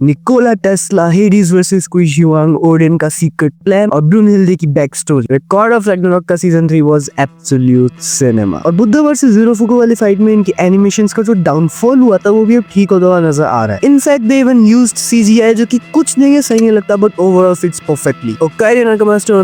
Nikola Tesla, हेडिस versus क्विशी वांग, Odin का secret plan और ब्रूनहिल्डे की back story. God of Ragnarok का सीजन 3 वाज एब्सोल्यूट सिनेमा। और बुद्धा वर्सेस ज़ीरोफुको वाली फाइट में इनकी एनिमेशंस का जो डाउनफॉल हुआ था वो भी अब ठीक होता हुआ नजर आ रहा है। In fact they even used CGI जो कि कुछ नहीं है, सही नहीं लगता, but overall fits perfectly.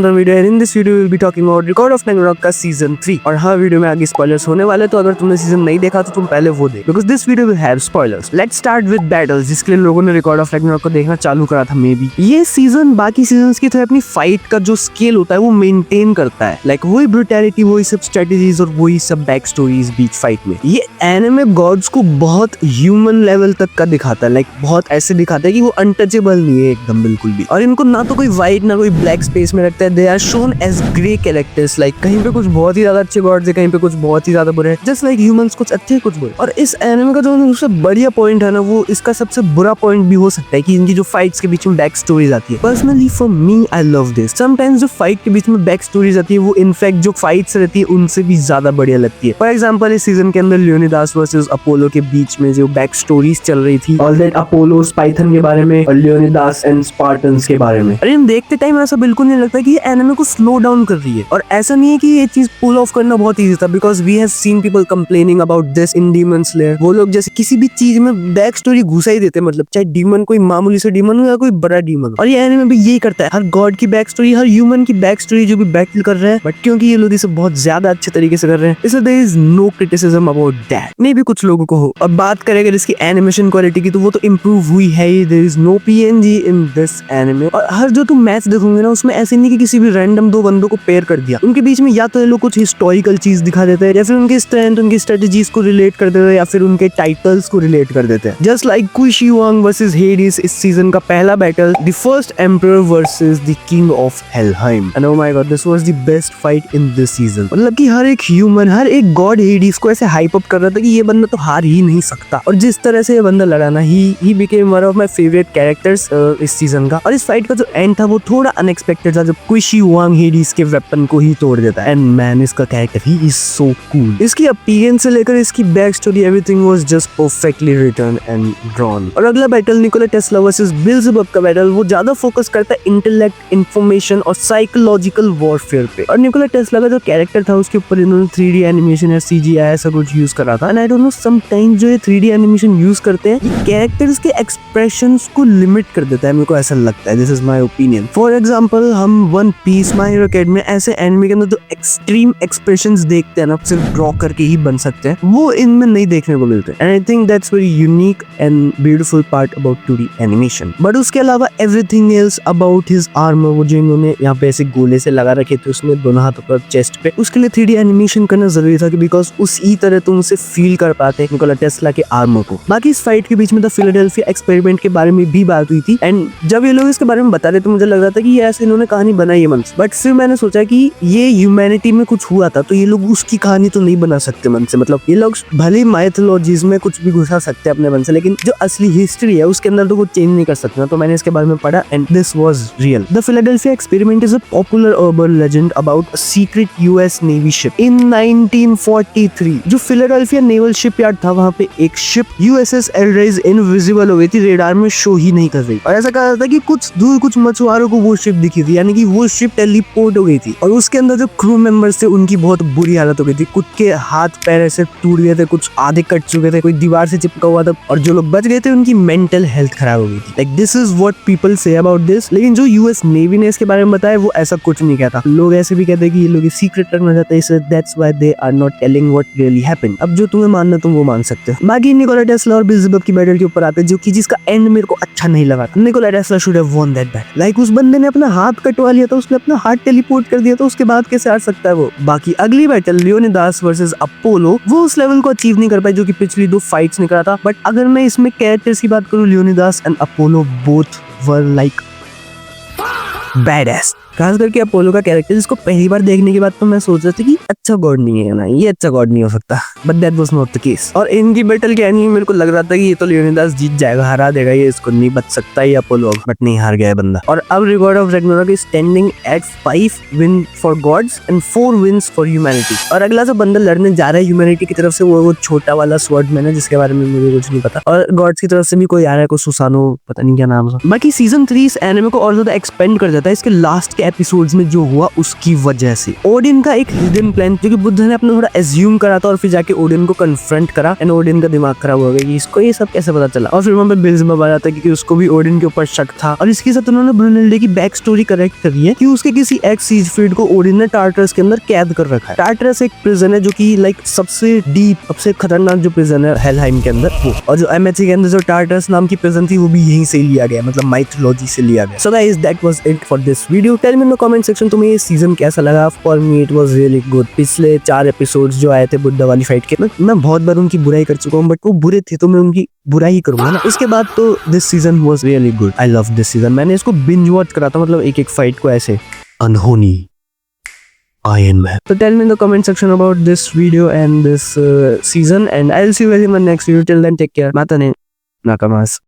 Video in this video will be talking about God of Ragnarok का सीजन 3। और हाँ, वीडियो में आगे स्पॉयलर्स होने वाले, तो अगर तुमने सीजन नहीं देखा तो तुम पहले वो देख, because this video will have spoilers. Let's start with battles, जिसके लिए लोगों ने गॉड ऑफ रैग्नारॉक को देखना चालू करा था। मे बी ये सीजन बाकी सीजन्स की तरह अपनी फाइट का जो स्केल होता है वो मेंटेन करता है। लाइक वही ब्रूटैलिटी, वही सब स्ट्रेटजीज और वही सब बैक स्टोरीज बीच फाइट में। ये एनिमे गॉड्स को बहुत ह्यूमन लेवल तक का दिखाता है। लाइक बहुत ऐसे दिखाता है कि वो अनटचेबल नहीं है एकदम, बिल्कुल भी। और इनको ना तो कोई व्हाइट ना कोई ब्लैक स्पेस में रखता है। They are shown as grey characters. Like कहीं पे कुछ बहुत ही ज्यादा अच्छे गॉड्स है, कहीं पे कुछ बहुत ही ज्यादा बुरे हैं, जस्ट लाइक ह्यूमंस, कुछ अच्छे कुछ बुरे। और इस एनिमे का जो सबसे बढ़िया पॉइंट है ना, वो इसका सबसे बुरा पॉइंट भी हो सकता है कि इनकी जो फाइट्स के बीच में बैक स्टोरीज आती है। Personally for me I love this. Sometimes जो फाइट के बीच में बैक स्टोरीज आती है वो इनफैक्ट जो फाइट्स रहती है उनसे भी ज्यादा बढ़िया लगती है। फॉर एग्जांपल इस सीजन के अंदर लियोनिदास वर्सेस अपोलो के बीच में जो बैक स्टोरीज चल रही थी, ऑल दैट अपोलोस पाइथन के बारे में और लियोनिदास एंड स्पार्टन्स के बारे में। अरे देखते टाइम ऐसा बिल्कुल नहीं लगता कि ये एनिमे को स्लो डाउन कर रही है। और ऐसा नहीं है कि ये चीज पुल ऑफ करना बहुत इजी था, because we have seen people complaining about this in Demon Slayer. वो लोग जैसे किसी भी चीज में बैक स्टोरी घुसा ही देते, मतलब चाहे डीमन कोई मामूली से डीमन हो या कोई बड़ा डीमन। और ये एनिमे भी यही करता है, हर गॉड की बैक स्टोरी, हर ह्यूमन की बैक स्टोरी जो भी बैटल कर रहे हैं, बट क्योंकि ये लोग इसे बहुत ज्यादा अच्छे तरीके से कर रहे हैं, इसलिए there is no criticism about that. मे भी कुछ लोगों को हो। अब बात करें अगर इसकी एनिमेशन क्वालिटी की, तो वो तो इम्प्रूव हुई है ही। There is no PNG in this anime. और हर जो तुम मैच देखोगे ना, उसमें ऐसे नहीं कि किसी भी रैंडम दो बंदों को पेयर कर दिया। उनके बीच में या तो ये लोग कुछ हिस्टोरिकल चीज दिखा देते हैं, या फिर उनकी स्ट्रेंथ, उनकी स्ट्रेटजीज को रिलेट कर देते हैं, या फिर उनके टाइटल्स को रिलेट कर देते हैं। Just like Qin Shi Huang versus Hades, इस सीजन का पहला battle, the first emperor versus the king of Helheim. And oh my god, this was the best fight in this season. मतलब कि हर एक ह्यूमन, हर एक गॉड हेडिस को ऐसे हाइप अप कर रहा था कि ये बंदा तो हार ही नहीं सकता। और जिस तरह से ये बंदा लड़ा ना, he became one of my favourite characters इस सीजन का। और इस फाइट का जो एंड था वो थोड़ा अनएक्सपेक्टेड था, जब क्विशी वांग हेडिस के वेपन को ही तोड़ देता है। एंड मैन, इसका कैरेक्टर ही इज सो कूल। इसकी अपीयरेंस से लेकर इसकी back story, everything was just perfectly written and drawn. और अगला battle Nikola Tesla versus Beelzebub का बैटल, वो ज्यादा फोकस करता है इंटेलेक्ट, इंफॉर्मेशन और साइकोलॉजिकल वॉरफेयर पे। और निकोला टेस्ला का जो कैरेक्टर था उसके ऊपर इन्होंने 3D एनिमेशन या CGI ऐसा कुछ यूज करा था। And I don't know, sometimes जो ये 3D एनिमेशन यूज करते हैं, ये कैरेक्टर्स के एक्सप्रेशंस को लिमिट कर देता है, मेरे को ऐसा लगता है। This is my opinion. For example, हम One Piece, My Hero Academy ऐसे एनिमे के अंदर जो एक्सट्रीम एक्सप्रेशंस देखते हैं ना, सिर्फ ड्रॉ करके ही बन सकते हैं, वो इनमें नहीं देखने को मिलते। And I think that's very unique and beautiful part about 2D animation. But उसके अलावा everything else about his armour, वो जो इन्होंने यहाँ पे ऐसे गोले से लगा रखे थे उसमें दोनों हाथों पर चेस्ट पे, उसके लिए 3D एनिमेशन करना जरूरी था, बिकॉज उसी तरह तुम उसे फील कर पाते निकोला टेस्ला के आर्मर को। बाकी इस फाइट के बीच में द फिलाडेल्फिया एक्सपेरिमेंट के बारे में भी बात हुई थी। एंड जब ये लोग इसके बारे में बता रहे थे, मुझे लग रहा था कि ये ऐसे इन्होंने कहानी बनाई है मन से। बट फिर मैंने सोचा कि ये ह्यूमैनिटी में कुछ हुआ था, तो ये लोग उसकी कहानी तो नहीं बना सकते मन से। मतलब ये लोग भले माइथोलॉजीज में कुछ भी घुसा सकते हैं अपने मन से, लेकिन जो असली हिस्ट्री है उसके अंदर तो वो चेंज नहीं कर सकते। तो मैंने इसके बारे में पढ़ा and this was real. The Philadelphia experiment is a popular urban legend about a secret US navy ship इन 1943। जो फिलाडेल्फिया नेवल शिपयार्ड था, वहां पे एक शिप USS एल्ड्राइज इनविजिबल हो गई थी, रेडार में शो ही नहीं कर रही। और ऐसा कहा था कि कुछ दूर कुछ मछुआरों को वो शिप दिखी थी, यानी कि वो शिप टेलीपोर्ट हो गई थी। और उसके अंदर जो क्रू मेंबर्स थे उनकी बहुत बुरी हालत हो गई थी। कुछ के हाथ पैर ऐसे टूट गए थे, कुछ आधे कट चुके थे, कोई दीवार से चिपका हुआ था। और जो लोग बच गए थे उनकी मेंटल हेल्थ खराब हो गई थी। Like this is what people say about this. लेकिन जो US नेवी ने इसके बारे में बताया वो ऐसा कुछ नहीं कहता। लोग ऐसे भी कहते हैं कि ये लोग सीक्रेट रखना चाहते हैं, that's why they are not telling what really happened. अब जो तुम्हें मानना तुम वो मान सकते हो। बाकी निकोला टेस्ला और बेल्जेबब की बैटल के ऊपर आते हैं, जो कि जिसका एंड मेरे को अच्छा नहीं लगा। Nikola Tesla should have von that battle. Like उस बंदे ने अपना हाथ कटवा लिया था, उसने अपना हाथ टेलीपोर्ट कर दिया था, उसके बाद कैसे हार सकता है वो। बाकी अगली बैटल लियोनिदास वर्सेस अपोलो, वो उस लेवल को अचीव नहीं कर पाई जो कि पिछली 2 फाइट्स ने करा था। बट अगर मैं इसमें कैरेक्टर्स की बात करूं, Leonidas and Apollo both were like badass. खास करके अपोलो का कैरेक्टर, जिसको पहली बार देखने के बाद तो मैं सोच रहा था कि अच्छा गॉड नहीं है ना, ये अच्छा गॉड नहीं हो सकता, but that was not the case. और इनकी बैटल के एंड में मेरे को लग रहा था कि ये तो लियोनिडास जीत जाएगा, हरा देगा, ये इसको नहीं बच सकता ये अपोलो, बट नहीं, हार गया है बंदा। और अब record of Ragnarok is standing at 5 win for gods and 4 wins for humanity. और अगला जो बंदा लड़ने जा रहा है ह्यूमैनिटी की तरफ से वो छोटा वाला स्वॉर्डमैन है, जिसके बारे में मुझे कुछ नहीं पता। और गॉड्स की तरफ से भी कोई आ रहा है, कोई सुसानो, पता नहीं क्या नाम था। बाकी सीजन 3 इस एनिमे को और ज्यादा एक्सपेंड कर जाता है इसके लास्ट के एपिसोड्स में जो हुआ उसकी वजह से। ओडिन का एक हिडन प्लान, जो कि बुद्ध ने अपना थोड़ा एज्यूम करा था, और फिर जाके ओडिन को कन्फ्रंट करा, एंड ओडिन का दिमाग खराब हो गया कि इसको ये सब कैसे पता चला। और फिर वहां पे बेल्ज़ेबब आ जाता है क्योंकि उसको भी ओडिन के ऊपर शक था। और इसके साथ उन्होंने ब्रुनेल्डे की बैक स्टोरी करेक्ट करी है कि उसके किसी एक्स सीजफ्रीड को ओडिन ने टार्टरस के अंदर कैद कर रखा है। टार्टरस एक प्रिजन है जो कि लाइक सबसे डीप, सबसे खतरनाक जो प्रिजन है हेलहाइम के अंदर वो। और जो एमएचसी के अंदर जो टार्टरस नाम की प्रिजन थी वो भी यहीं से लिया गया, मतलब माइथोलॉजी से लिया गया। So guys that was it for this video. Tell me in the comment section तुम्हें ये सीजन कैसा लगा। For me it was really good. पिछले 4 एपिसोड्स जो आए थे बुद्धा वाली फाइट के, मैं बहुत बार उनकी बुराई कर चुका हूँ, बट वो बुरे थे तो मैं उनकी बुराई करूंगा ना। उसके बाद तो this season was really good. I love this season. मैंने इसको बिंज वॉच करा था, मतलब एक एक फाइट को ऐसे अनहोनी Iron Man. So tell me in the comment section about this video and this season, and I'll see you guys in my next video. Till then, take care. Matane Nakamas.